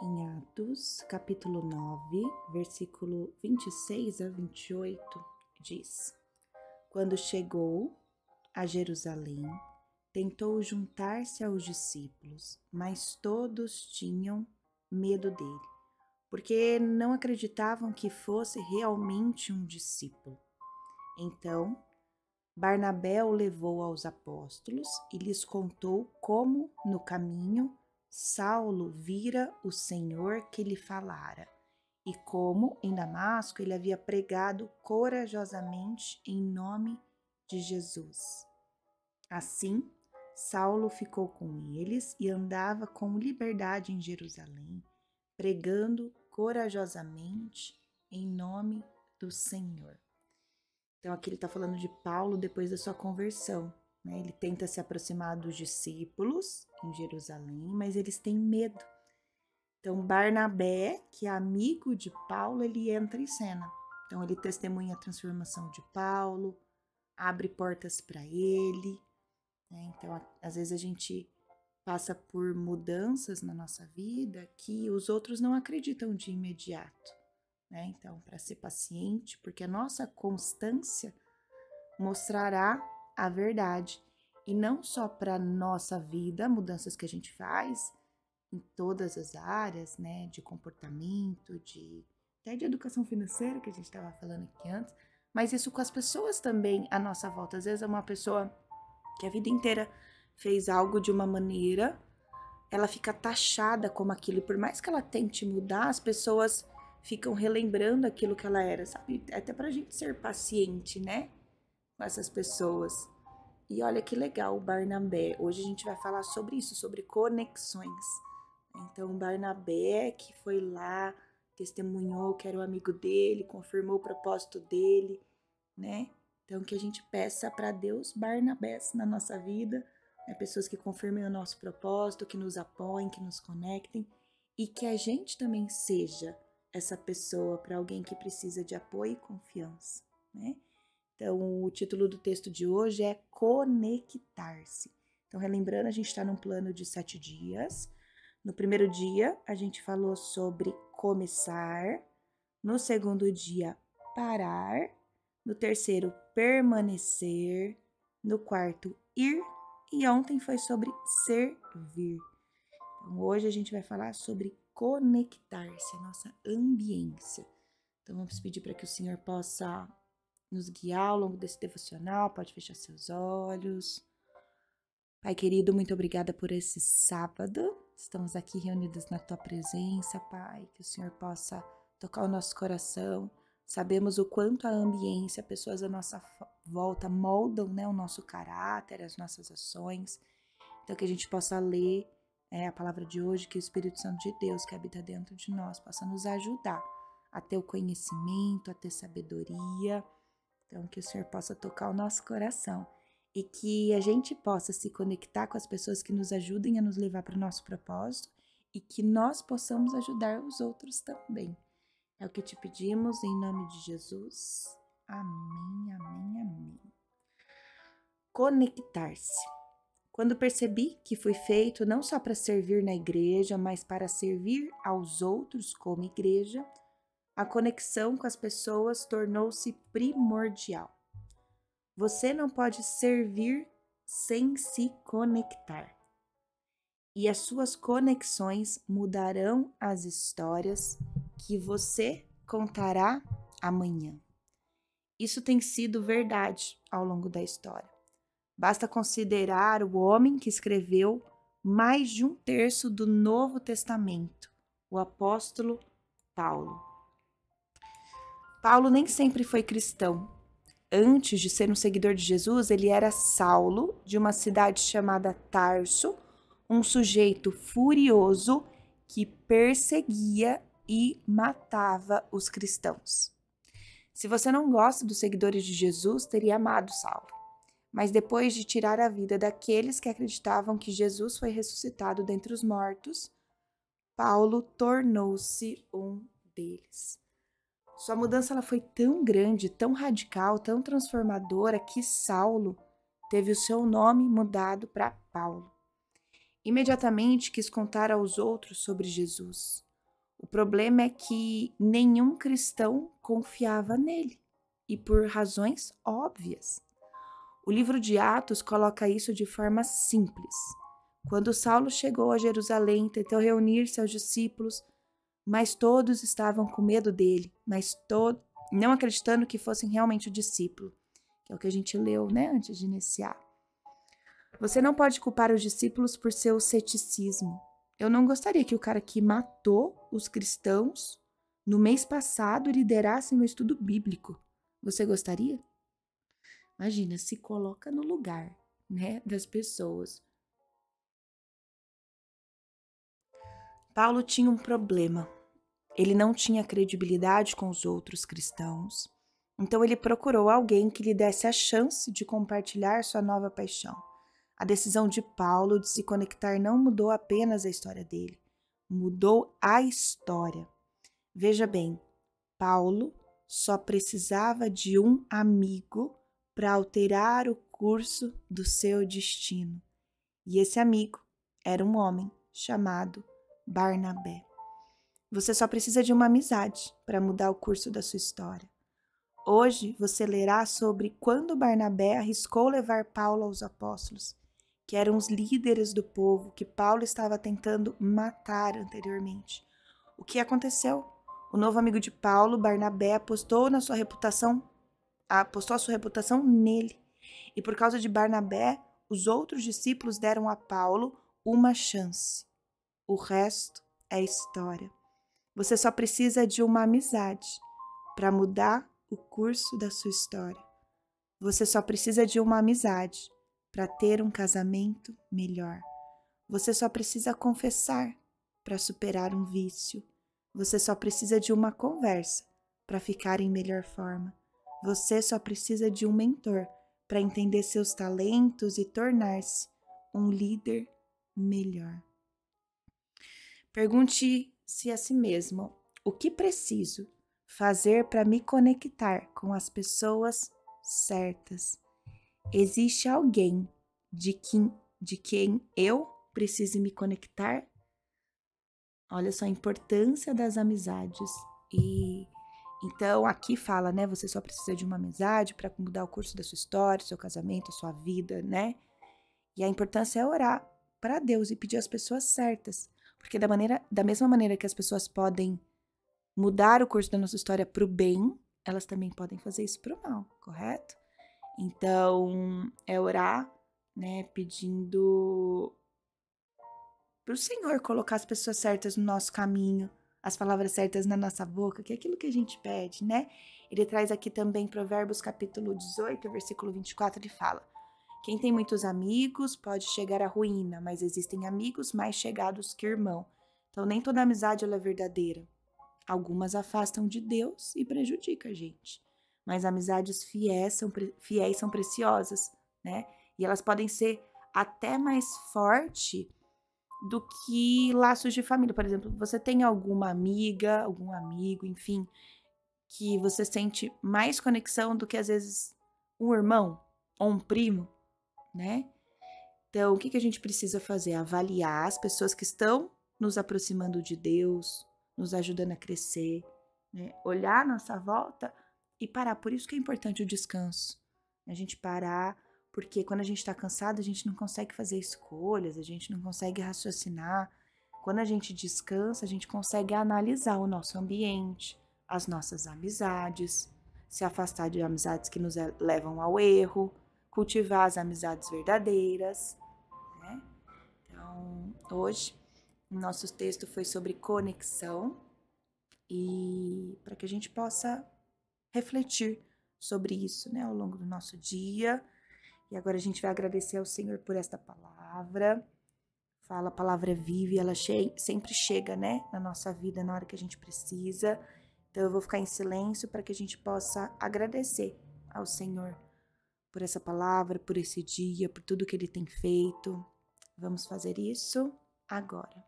Em Atos, capítulo 9, versículo 26 a 28, diz: Quando chegou a Jerusalém, tentou juntar-se aos discípulos, mas todos tinham medo dele, porque não acreditavam que fosse realmente um discípulo. Então, Barnabé o levou aos apóstolos e lhes contou como, no caminho, Saulo vira o Senhor que lhe falara, e como, em Damasco, ele havia pregado corajosamente em nome de Jesus. Assim, Saulo ficou com eles e andava com liberdade em Jerusalém, pregando corajosamente em nome do Senhor. Então, aqui ele está falando de Paulo depois da sua conversão, né? Ele tenta se aproximar dos discípulos em Jerusalém, mas eles têm medo. Então, Barnabé, que é amigo de Paulo, ele entra em cena. Então, ele testemunha a transformação de Paulo, abre portas para ele, né? Então, às vezes a gente passa por mudanças na nossa vida que os outros não acreditam de imediato, né? Então, para ser paciente, porque a nossa constância mostrará a verdade, e não só para nossa vida, mudanças que a gente faz em todas as áreas, né, de comportamento, até de educação financeira, que a gente estava falando aqui antes, mas isso com as pessoas também à nossa volta. Às vezes é uma pessoa que a vida inteira fez algo de uma maneira, ela fica taxada como aquilo, e por mais que ela tente mudar, as pessoas ficam relembrando aquilo que ela era, sabe? Até pra gente ser paciente, né, com essas pessoas. E olha que legal o Barnabé. Hoje a gente vai falar sobre isso, sobre conexões. Então, o Barnabé que foi lá, testemunhou que era o amigo dele, confirmou o propósito dele, né? Então, que a gente peça para Deus Barnabés na nossa vida, né? Pessoas que confirmem o nosso propósito, que nos apoiem, que nos conectem, e que a gente também seja essa pessoa para alguém que precisa de apoio e confiança, né? Então, o título do texto de hoje é Conectar-se. Então, relembrando, a gente está num plano de 7 dias. No primeiro dia, a gente falou sobre começar. No segundo dia, parar. No terceiro, permanecer. No quarto, ir. E ontem foi sobre servir. Então, hoje a gente vai falar sobre conectar-se, a nossa ambiência. Então, vamos pedir para que o Senhor possa nos guiar ao longo desse devocional. Pode fechar seus olhos. Pai querido, muito obrigada por esse sábado. Estamos aqui reunidos na Tua presença, Pai. Que o Senhor possa tocar o nosso coração. Sabemos o quanto a ambiência, pessoas à nossa volta moldam, né, o nosso caráter, as nossas ações. Então, que a gente possa ler a palavra de hoje, que o Espírito Santo de Deus que habita dentro de nós possa nos ajudar a ter o conhecimento, a ter sabedoria. Então, que o Senhor possa tocar o nosso coração e que a gente possa se conectar com as pessoas que nos ajudem a nos levar para o nosso propósito e que nós possamos ajudar os outros também. É o que te pedimos em nome de Jesus. Amém, amém, amém. Conectar-se. Quando percebi que fui feito não só para servir na igreja, mas para servir aos outros como igreja, a conexão com as pessoas tornou-se primordial. Você não pode servir sem se conectar. E as suas conexões mudarão as histórias que você contará amanhã. Isso tem sido verdade ao longo da história. Basta considerar o homem que escreveu mais de 1/3 do Novo Testamento, o apóstolo Paulo. Paulo nem sempre foi cristão. Antes de ser um seguidor de Jesus, ele era Saulo, de uma cidade chamada Tarso, um sujeito furioso que perseguia e matava os cristãos. Se você não gosta dos seguidores de Jesus, teria amado Saulo. Mas depois de tirar a vida daqueles que acreditavam que Jesus foi ressuscitado dentre os mortos, Paulo tornou-se um deles. Sua mudança ela foi tão grande, tão radical, tão transformadora que Saulo teve o seu nome mudado para Paulo. Imediatamente quis contar aos outros sobre Jesus. problema é que nenhum cristão confiava nele, e por razões óbvias. O livro de Atos coloca isso de forma simples. Quando Saulo chegou a Jerusalém, tentou reunir-se aos discípulos, mas todos estavam com medo dele, não acreditando que fossem realmente o discípulo, que é o que a gente leu, né, antes de iniciar. Você não pode culpar os discípulos por seu ceticismo. Eu não gostaria que o cara que matou os cristãos no mês passado liderasse meu estudo bíblico. Você gostaria? Imagina, se coloca no lugar, né, das pessoas. Paulo tinha um problema. Ele não tinha credibilidade com os outros cristãos. Então ele procurou alguém que lhe desse a chance de compartilhar sua nova paixão. A decisão de Paulo de se conectar não mudou apenas a história dele, mudou a história. Veja bem, Paulo só precisava de um amigo para alterar o curso do seu destino. E esse amigo era um homem chamado Barnabé. Você só precisa de uma amizade para mudar o curso da sua história. Hoje você lerá sobre quando Barnabé arriscou levar Paulo aos apóstolos, que eram os líderes do povo que Paulo estava tentando matar anteriormente. O que aconteceu? O novo amigo de Paulo, Barnabé, apostou a sua reputação nele. E por causa de Barnabé, os outros discípulos deram a Paulo uma chance. O resto é história. Você só precisa de uma amizade para mudar o curso da sua história. Você só precisa de uma amizade para ter um casamento melhor. Você só precisa confessar para superar um vício. Você só precisa de uma conversa para ficar em melhor forma. Você só precisa de um mentor para entender seus talentos e tornar-se um líder melhor. Pergunte-se a si mesmo: o que preciso fazer para me conectar com as pessoas certas? Existe alguém de quem eu preciso me conectar? Olha só a importância das amizades. E então aqui fala, né? Você só precisa de uma amizade para mudar o curso da sua história, seu casamento, a sua vida, né? E a importância é orar para Deus e pedir as pessoas certas. Porque da mesma maneira que as pessoas podem mudar o curso da nossa história para o bem, elas também podem fazer isso para o mal, correto? Então, é orar, né, pedindo para o Senhor colocar as pessoas certas no nosso caminho, as palavras certas na nossa boca, que é aquilo que a gente pede, né? Ele traz aqui também Provérbios capítulo 18, versículo 24, ele fala: quem tem muitos amigos pode chegar à ruína, mas existem amigos mais chegados que irmão. Então, nem toda amizade ela é verdadeira. Algumas afastam de Deus e prejudicam a gente. Mas amizades fiéis são preciosas, né? E elas podem ser até mais fortes do que laços de família. Por exemplo, você tem alguma amiga, algum amigo, enfim, que você sente mais conexão do que às vezes um irmão ou um primo, né? Então, o que a gente precisa fazer? Avaliar as pessoas que estão nos aproximando de Deus, nos ajudando a crescer, né? Olhar a nossa volta e parar. Por isso que é importante o descanso. A gente parar, porque quando a gente está cansado, a gente não consegue fazer escolhas, a gente não consegue raciocinar. Quando a gente descansa, a gente consegue analisar o nosso ambiente, as nossas amizades, se afastar de amizades que nos levam ao erro, cultivar as amizades verdadeiras, né? Então, hoje, o nosso texto foi sobre conexão e para que a gente possa refletir sobre isso, né, ao longo do nosso dia. E agora a gente vai agradecer ao Senhor por esta palavra. Fala, a palavra é viva e ela sempre chega, né, na nossa vida na hora que a gente precisa. Então eu vou ficar em silêncio para que a gente possa agradecer ao Senhor por essa palavra, por esse dia, por tudo que Ele tem feito. Vamos fazer isso agora.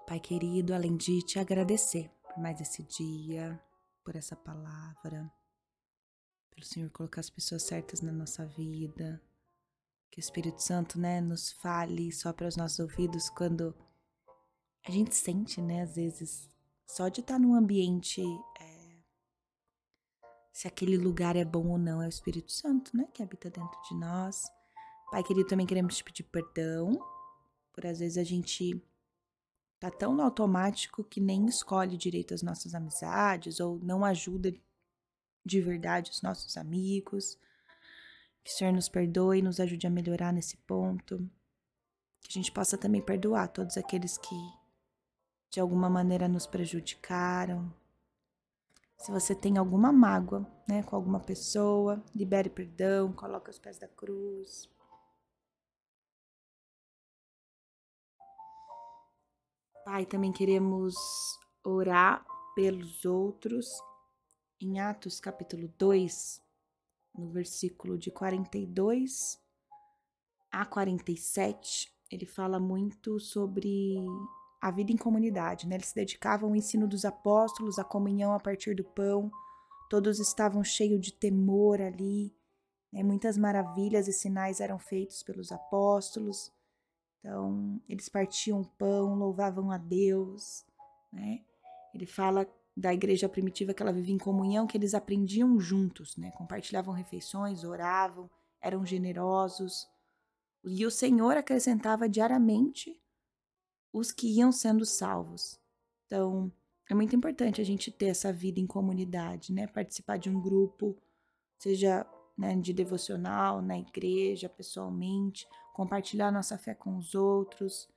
Pai querido, além de te agradecer por mais esse dia, por essa palavra, pelo Senhor colocar as pessoas certas na nossa vida, que o Espírito Santo, né, nos fale só para os nossos ouvidos quando a gente sente, né, às vezes, só de estar num ambiente, se aquele lugar é bom ou não, é o Espírito Santo, né, que habita dentro de nós. Pai querido, também queremos te pedir perdão, por às vezes a gente tá tão no automático que nem escolhe direito as nossas amizades ou não ajuda de verdade os nossos amigos. Que o Senhor nos perdoe e nos ajude a melhorar nesse ponto. Que a gente possa também perdoar todos aqueles que de alguma maneira nos prejudicaram. Se você tem alguma mágoa, né, com alguma pessoa, libere perdão, coloque aos pés da cruz. Pai, também queremos orar pelos outros. Em Atos capítulo 2, no versículo de 42 a 47, ele fala muito sobre a vida em comunidade, né? Eles se dedicavam ao ensino dos apóstolos, à comunhão a partir do pão. Todos estavam cheios de temor ali, né? Muitas maravilhas e sinais eram feitos pelos apóstolos. Então, eles partiam o pão, louvavam a Deus, né? Ele fala da igreja primitiva que ela vivia em comunhão, que eles aprendiam juntos, né? Compartilhavam refeições, oravam, eram generosos. E o Senhor acrescentava diariamente os que iam sendo salvos. Então, é muito importante a gente ter essa vida em comunidade, né? Participar de um grupo, seja, né, de devocional, na igreja, pessoalmente, compartilhar nossa fé com os outros,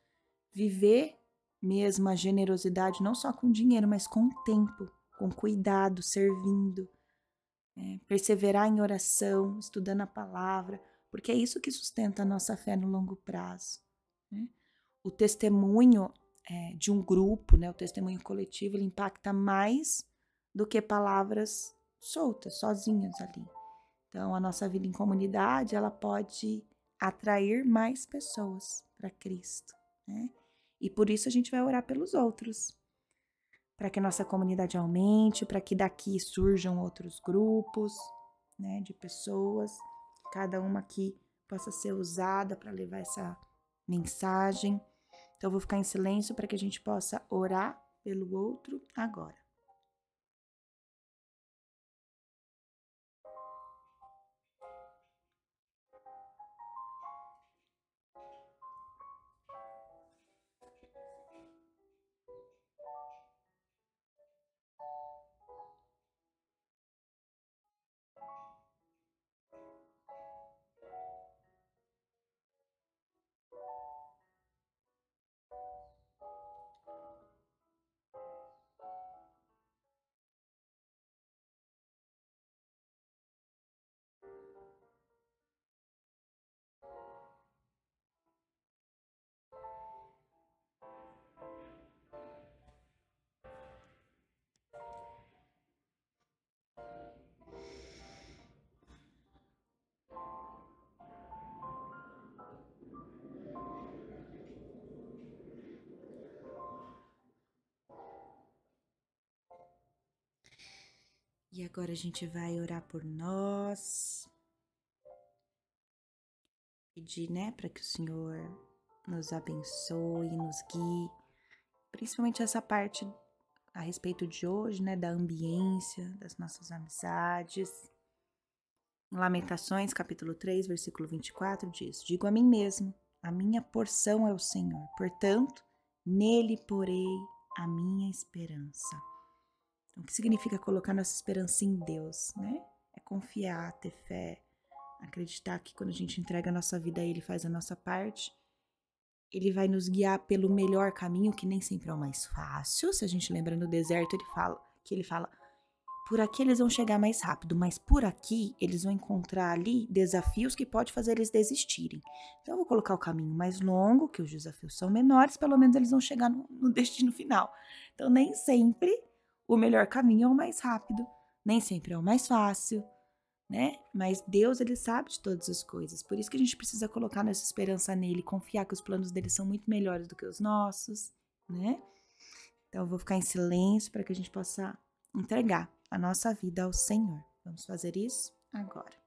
viver mesmo a generosidade, não só com dinheiro, mas com tempo, com cuidado, servindo, perseverar em oração, estudando a palavra, porque é isso que sustenta a nossa fé no longo prazo, né? O testemunho de um grupo, né, o testemunho coletivo, ele impacta mais do que palavras soltas, sozinhas ali. Então, a nossa vida em comunidade, ela pode atrair mais pessoas para Cristo, né? E por isso a gente vai orar pelos outros, para que a nossa comunidade aumente, para que daqui surjam outros grupos, né, de pessoas, cada uma aqui possa ser usada para levar essa mensagem. Então, eu vou ficar em silêncio para que a gente possa orar pelo outro agora. E agora a gente vai orar por nós, pedir, né, para que o Senhor nos abençoe, nos guie, principalmente essa parte a respeito de hoje, né, da ambiência, das nossas amizades. Em Lamentações, capítulo 3, versículo 24, diz: Digo a mim mesmo, a minha porção é o Senhor, portanto, nele porei a minha esperança. Então, o que significa colocar nossa esperança em Deus, né? É confiar, ter fé, acreditar que quando a gente entrega a nossa vida a Ele, faz a nossa parte, Ele vai nos guiar pelo melhor caminho, que nem sempre é o mais fácil. Se a gente lembra no deserto, ele fala, por aqui eles vão chegar mais rápido, mas por aqui eles vão encontrar ali desafios que pode fazer eles desistirem. Então eu vou colocar o caminho mais longo, que os desafios são menores, pelo menos eles vão chegar no destino final. Então nem sempre o melhor caminho é o mais rápido, nem sempre é o mais fácil, né? Mas Deus, ele sabe de todas as coisas. Por isso que a gente precisa colocar nossa esperança nele, confiar que os planos dele são muito melhores do que os nossos, né? Então eu vou ficar em silêncio para que a gente possa entregar a nossa vida ao Senhor. Vamos fazer isso agora.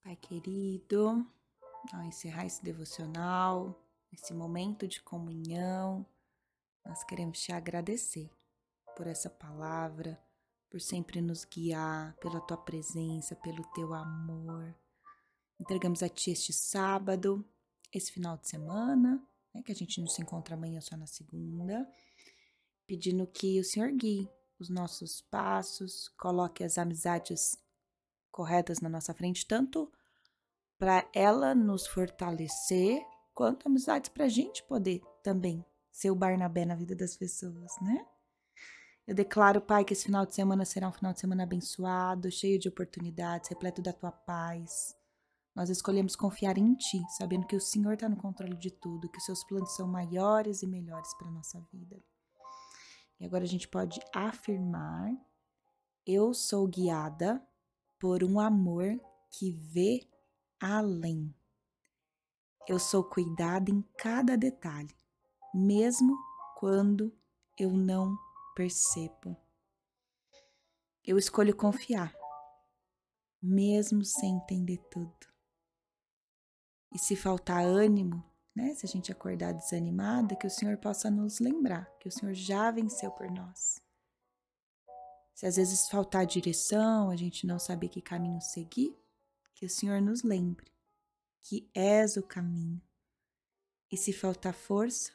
Pai querido, ao encerrar esse devocional, esse momento de comunhão, nós queremos te agradecer por essa palavra, por sempre nos guiar, pela tua presença, pelo teu amor. Entregamos a ti este sábado, esse final de semana, né, que a gente não se encontra amanhã, só na segunda, pedindo que o Senhor guie os nossos passos, coloque as amizades corretas na nossa frente, tanto para ela nos fortalecer, quanto amizades para a gente poder também ser o Barnabé na vida das pessoas, né? Eu declaro, Pai, que esse final de semana será um final de semana abençoado, cheio de oportunidades, repleto da tua paz. Nós escolhemos confiar em Ti, sabendo que o Senhor está no controle de tudo, que os seus planos são maiores e melhores para a nossa vida. E agora a gente pode afirmar: eu sou guiada por um amor que vê além. Eu sou cuidada em cada detalhe, mesmo quando eu não percebo. Eu escolho confiar, mesmo sem entender tudo. E se faltar ânimo, né, se a gente acordar desanimada, que o Senhor possa nos lembrar que o Senhor já venceu por nós. Se às vezes faltar direção, a gente não saber que caminho seguir, que o Senhor nos lembre que és o caminho. E se faltar força,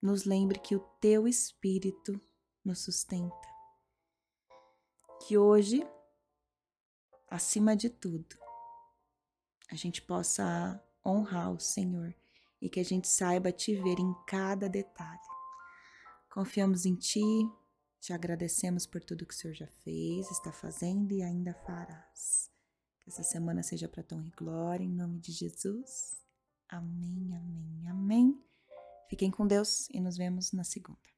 nos lembre que o teu Espírito nos sustenta. Que hoje, acima de tudo, a gente possa honrar o Senhor e que a gente saiba te ver em cada detalhe. Confiamos em Ti, te agradecemos por tudo que o Senhor já fez, está fazendo e ainda farás. Que essa semana seja para tua honra e glória, em nome de Jesus. Amém, amém, amém. Fiquem com Deus e nos vemos na segunda.